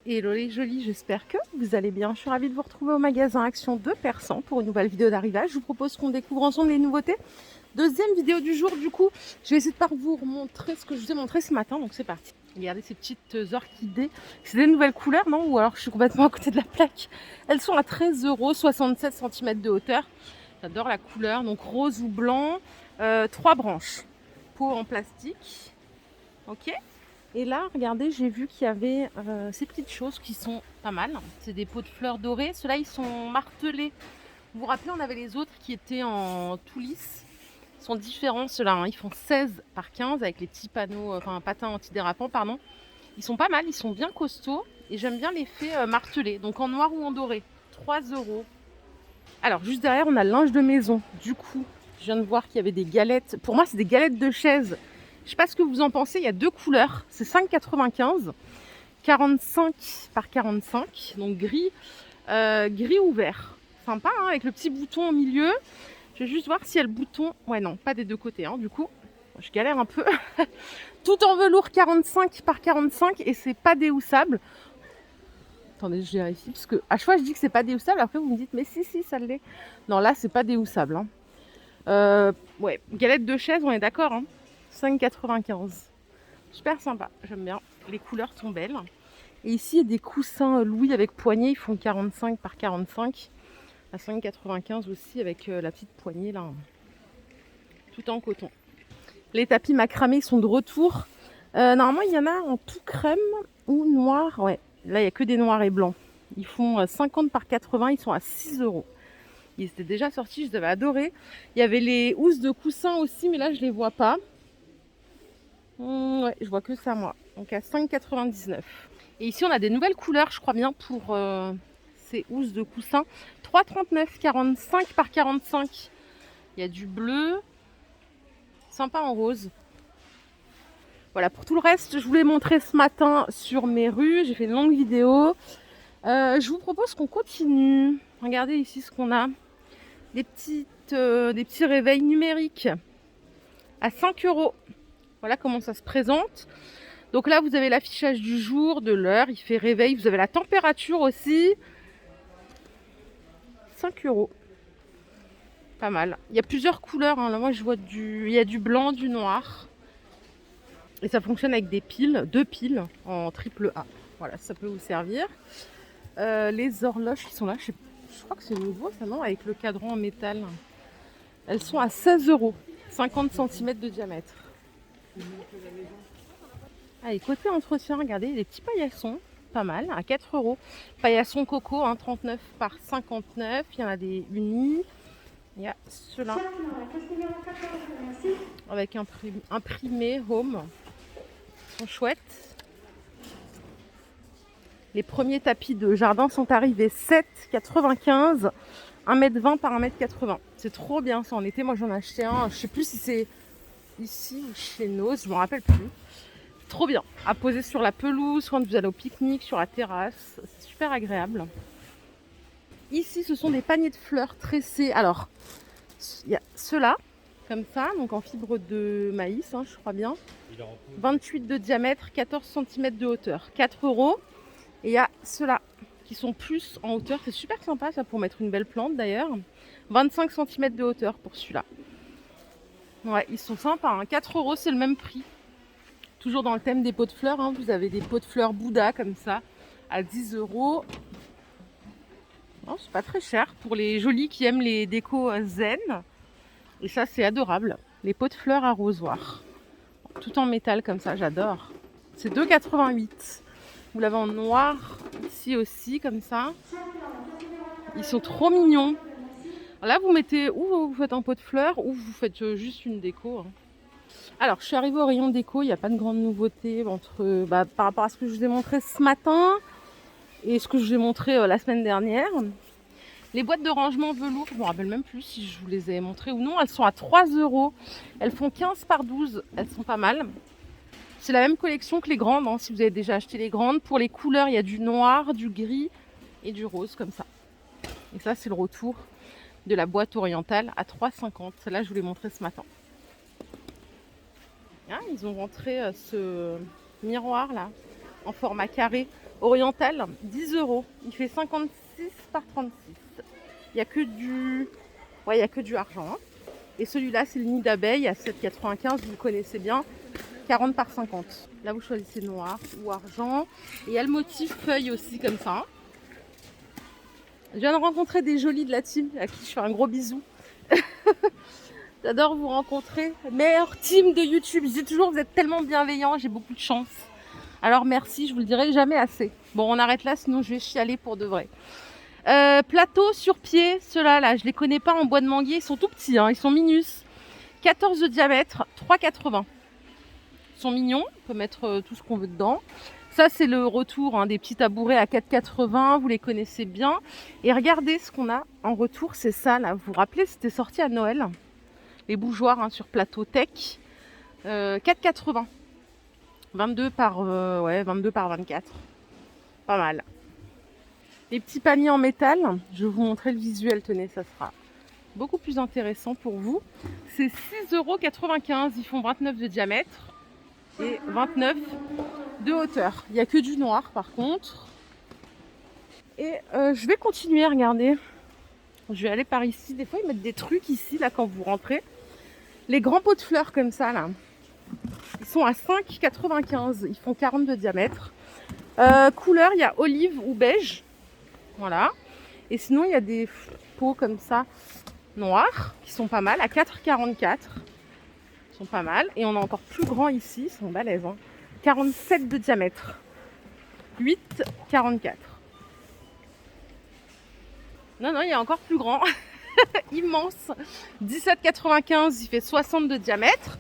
Hello les jolis, j'espère que vous allez bien. Je suis ravie de vous retrouver au magasin Action de Persan pour une nouvelle vidéo d'arrivage. Je vous propose qu'on découvre ensemble les nouveautés. Deuxième vidéo du jour, du coup, je vais essayer de vous remontrer ce que je vous ai montré ce matin. Donc c'est parti. Regardez ces petites orchidées. C'est des nouvelles couleurs, non? Ou alors je suis complètement à côté de la plaque. Elles sont à 13 €, 67 cm de hauteur. J'adore la couleur. Donc rose ou blanc. 3 branches. Pot en plastique. Ok. Et là, regardez, j'ai vu qu'il y avait ces petites choses qui sont pas mal. C'est des pots de fleurs dorées. Ceux-là, ils sont martelés. Vous vous rappelez, on avait les autres qui étaient en tout lisse. Ils sont différents, ceux-là. Hein. Ils font 16 par 15 avec les petits panneaux, patins antidérapants, pardon. Ils sont pas mal, ils sont bien costauds. Et j'aime bien l'effet martelé. Donc en noir ou en doré. 3 €. Alors, juste derrière, on a le linge de maison. Du coup, je viens de voir qu'il y avait des galettes. Pour moi, c'est des galettes de chaise. Je sais pas ce que vous en pensez, il y a deux couleurs, c'est 5,95, 45 par 45, donc gris ou vert. Sympa, hein, avec le petit bouton au milieu. Je vais juste voir s'il y a le bouton. Ouais, non, pas des deux côtés, hein, du coup. Je galère un peu. Tout en velours 45 par 45 et c'est pas déhoussable. Attendez, je vérifie, parce que à chaque fois je dis que c'est pas déhoussable, après vous me dites, mais si, ça l'est. Non, là, c'est pas déhoussable. Hein. Ouais, galette de chaise, on est d'accord, hein. 5,95. Super sympa, j'aime bien. Les couleurs sont belles. Et ici, il y a des coussins Louis avec poignée. Ils font 45 par 45. À 5,95 aussi avec la petite poignée là. Tout en coton. Les tapis macramés sont de retour. Normalement, il y en a en tout crème ou noir. Ouais, là, il n'y a que des noirs et blancs. Ils font 50 par 80. Ils sont à 6 €. Ils étaient déjà sortis, je les avais adorés. Il y avait les housses de coussins aussi, mais là, je ne les vois pas. Ouais, je vois que ça moi. Donc à 5,99. Et ici on a des nouvelles couleurs, je crois bien, pour ces housses de coussin. 3,39, 45 par 45. Il y a du bleu, sympa en rose. Voilà, pour tout le reste, je vous l'ai montré ce matin sur mes rues. J'ai fait une longue vidéo. Je vous propose qu'on continue. Regardez ici ce qu'on a. Des petits réveils numériques à 5 €. Voilà comment ça se présente. Donc là, vous avez l'affichage du jour, de l'heure, il fait réveil. Vous avez la température aussi. 5 €. Pas mal. Il y a plusieurs couleurs. Hein. Là, moi, je vois il y a du blanc, du noir. Et ça fonctionne avec des piles, 2 piles en triple A. Voilà, ça peut vous servir. Les horloges qui sont là, je crois que c'est nouveau ça, non? Avec le cadran en métal. Elles sont à 16 €. 50 cm de diamètre. Allez, côté entretien, regardez, les petits paillassons, pas mal, à 4 €. Paillasson coco, hein, 39 par 59. Il y en a des unis. Il y a ceux-là. Avec imprimé home. Ils sont chouettes. Les premiers tapis de jardin sont arrivés 7,95. 1,20 m par 1,80 m. C'est trop bien ça en été. Moi j'en ai acheté un. Je sais plus si c'est ici ou chez Noz, je me rappelle plus. Trop bien, à poser sur la pelouse, quand vous allez au pique-nique, sur la terrasse, c'est super agréable. Ici, ce sont des paniers de fleurs tressés. Alors, il y a ceux-là, comme ça, donc en fibre de maïs, hein, je crois bien. 28 de diamètre, 14 cm de hauteur, 4 €. Et il y a ceux-là, qui sont plus en hauteur. C'est super sympa, ça, pour mettre une belle plante d'ailleurs. 25 cm de hauteur pour celui-là. Ouais, ils sont sympas, hein. 4 €, c'est le même prix. Toujours dans le thème des pots de fleurs, hein, vous avez des pots de fleurs Bouddha comme ça, à 10 €. Non, c'est pas très cher pour les jolis qui aiment les décos zen. Et ça, c'est adorable. Les pots de fleurs arrosoirs. Tout en métal comme ça, j'adore. C'est 2,88. Vous l'avez en noir ici aussi, comme ça. Ils sont trop mignons. Là, vous mettez, ou vous faites un pot de fleurs, ou vous faites juste une déco. Hein. Alors, je suis arrivée au rayon déco, il n'y a pas de grande nouveauté par rapport à ce que je vous ai montré ce matin et ce que je vous ai montré la semaine dernière. Les boîtes de rangement velours, je ne me rappelle même plus si je vous les ai montrées ou non, elles sont à 3 €. Elles font 15 par 12, elles sont pas mal. C'est la même collection que les grandes, hein, si vous avez déjà acheté les grandes. Pour les couleurs, il y a du noir, du gris et du rose comme ça. Et ça, c'est le retour de la boîte orientale à 3,50. Celle-là, je vous l'ai montré ce matin. Ah, ils ont rentré ce miroir là en format carré Oriental, 10 euros. Il fait 56 par 36. Il n'y a que du... Ouais, il y a que du argent. Hein. Et celui-là, c'est le nid d'abeille à 7,95. Vous le connaissez bien. 40 par 50. Là, vous choisissez noir ou argent. Et il y a le motif feuille aussi, comme ça. Hein. Je viens de rencontrer des jolis de la team, à qui je fais un gros bisou. J'adore vous rencontrer. Meilleure team de YouTube. Je dis toujours, vous êtes tellement bienveillants, j'ai beaucoup de chance. Alors merci, je vous le dirai jamais assez. Bon, on arrête là, sinon je vais chialer pour de vrai. Plateau sur pied, ceux-là, là, je les connais pas en bois de manguier, ils sont tout petits, hein, ils sont minus. 14 de diamètre, 3,80. Ils sont mignons, on peut mettre tout ce qu'on veut dedans. Ça, c'est le retour hein, des petits tabourets à 4,80, vous les connaissez bien. Et regardez ce qu'on a en retour, c'est ça, là. Vous vous rappelez, c'était sorti à Noël. Les bougeoirs hein, sur plateau tech, 4,80. 22 par 24. Pas mal. Les petits paniers en métal, je vais vous montrer le visuel, tenez, ça sera beaucoup plus intéressant pour vous. C'est 6,95 €, ils font 29 de diamètre et 29 de hauteur. Il n'y a que du noir par contre. Et je vais continuer à regarder. Je vais aller par ici. Des fois, ils mettent des trucs ici, là, quand vous rentrez. Les grands pots de fleurs comme ça, là. Ils sont à 5,95. Ils font 40 de diamètre. Couleur, il y a olive ou beige. Voilà. Et sinon, il y a des pots comme ça, noirs, qui sont pas mal, à 4,44. Ils sont pas mal. Et on a encore plus grand ici. Ils sont balèzes. Hein. 47 de diamètre. 8,44. Non, il y a encore plus grand. Immense. 17,95. Il fait 60 de diamètre.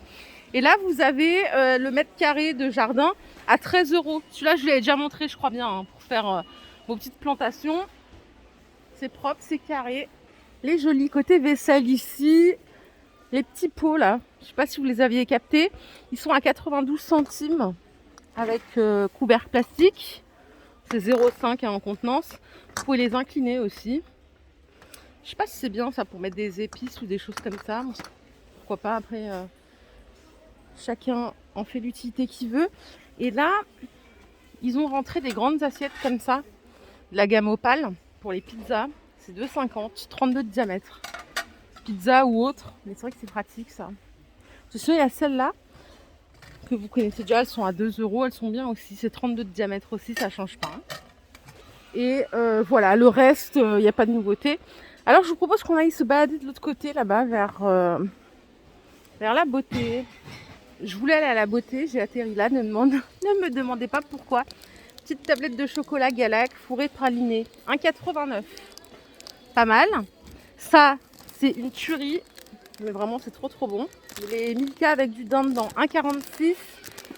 Et là, vous avez le mètre carré de jardin à 13 €. Celui-là, je vous l'avais déjà montré, je crois bien, hein, pour faire vos petites plantations. C'est propre, c'est carré. Les jolis côtés vaisselle ici. Les petits pots, là, je ne sais pas si vous les aviez captés. Ils sont à 92 centimes avec couvercle plastique. C'est 0,5 hein, en contenance. Vous pouvez les incliner aussi. Je ne sais pas si c'est bien ça pour mettre des épices ou des choses comme ça. Pourquoi pas après... Chacun en fait l'utilité qu'il veut. Et là, ils ont rentré des grandes assiettes comme ça. De la gamme Opale pour les pizzas. C'est 2,50, 32 de diamètre. Pizza ou autre. Mais c'est vrai que c'est pratique ça. Je sais, il y a celle-là que vous connaissez déjà. Elles sont à 2 €. Elles sont bien aussi. C'est 32 de diamètre aussi. Ça change pas. Hein. Et voilà, le reste, il n'y a pas de nouveauté. Alors, je vous propose qu'on aille se balader de l'autre côté là-bas vers la beauté. Je voulais aller à la beauté, j'ai atterri là, ne me demandez pas pourquoi. Petite tablette de chocolat Galac, fourré praliné, 1,89. Pas mal. Ça, c'est une tuerie, mais vraiment c'est trop bon. Les Milka avec du daim dedans, 1,46.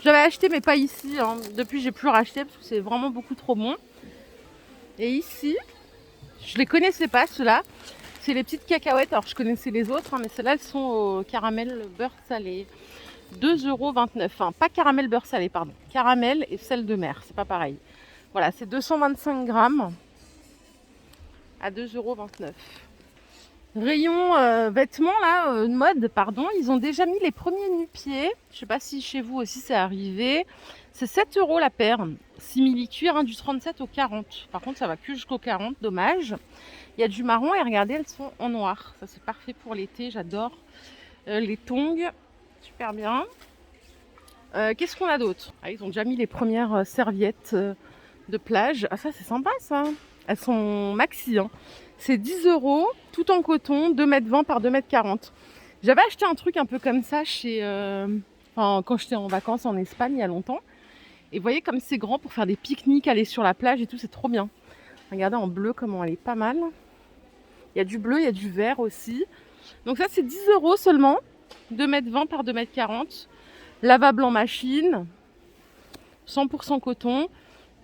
J'avais acheté mais pas ici, hein. Depuis j'ai plus racheté parce que c'est vraiment beaucoup trop bon. Et ici, je les connaissais pas ceux-là. C'est les petites cacahuètes, alors je connaissais les autres, hein, mais celles-là elles sont au caramel beurre salé. 2,29 €. Enfin, pas caramel beurre salé, pardon. Caramel et sel de mer, c'est pas pareil. Voilà, c'est 225 grammes à 2,29 €. Rayon vêtements, là, de mode, pardon. Ils ont déjà mis les premiers nu-pieds. Je sais pas si chez vous aussi c'est arrivé. C'est 7 € la paire. Simili-cuir, hein, du 37 au 40. Par contre, ça va que jusqu'au 40, dommage. Il y a du marron et regardez, elles sont en noir. Ça, c'est parfait pour l'été, j'adore. Les tongs. Super bien. Qu'est-ce qu'on a d'autre? Ils ont déjà mis les premières serviettes de plage. Ah ça c'est sympa ça. Elles sont maxi. Hein. C'est 10 €, tout en coton, 2,20 m par 2,40 m. J'avais acheté un truc un peu comme ça quand j'étais en vacances en Espagne il y a longtemps. Et vous voyez comme c'est grand pour faire des pique-niques, aller sur la plage et tout, c'est trop bien. Regardez en bleu comment elle est pas mal. Il y a du bleu, il y a du vert aussi. Donc ça c'est 10 € seulement. 2,20 m par 2,40 m. Lavable en machine. 100% coton.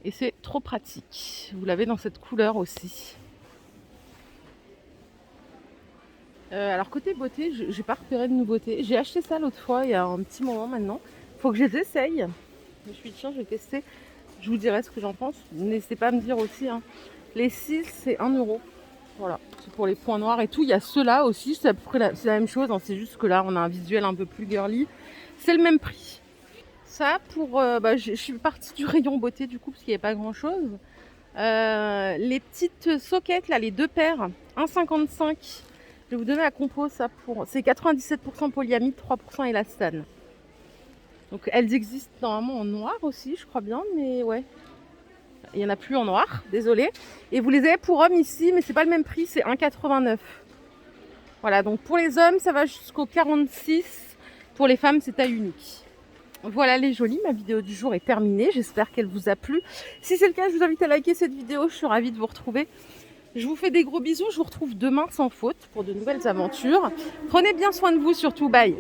Et c'est trop pratique. Vous l'avez dans cette couleur aussi. Alors côté beauté, je n'ai pas repéré de nouveauté. J'ai acheté ça l'autre fois, il y a un petit moment maintenant. Il faut que je les essaye. Je me suis dit tiens, je vais tester. Je vous dirai ce que j'en pense. N'hésitez pas à me dire aussi. Hein. Les 6, c'est 1 €. Voilà, c'est pour les points noirs et tout. Il y a ceux-là aussi, c'est à peu près la même chose. Hein. C'est juste que là, on a un visuel un peu plus girly. C'est le même prix. Ça pour... je suis partie du rayon beauté du coup parce qu'il n'y avait pas grand chose. Les petites soquettes là, les 2 paires, 1,55. Je vais vous donner la compo, ça pour... C'est 97% polyamide, 3% élastane. Donc elles existent normalement en noir aussi, je crois bien, mais ouais. Il n'y en a plus en noir, désolé. Et vous les avez pour hommes ici, mais c'est pas le même prix, c'est 1,89. Voilà, donc pour les hommes, ça va jusqu'au 46. Pour les femmes, c'est taille unique. Voilà les jolies, ma vidéo du jour est terminée. J'espère qu'elle vous a plu. Si c'est le cas, je vous invite à liker cette vidéo. Je suis ravie de vous retrouver. Je vous fais des gros bisous. Je vous retrouve demain sans faute pour de nouvelles aventures. Prenez bien soin de vous surtout. Bye.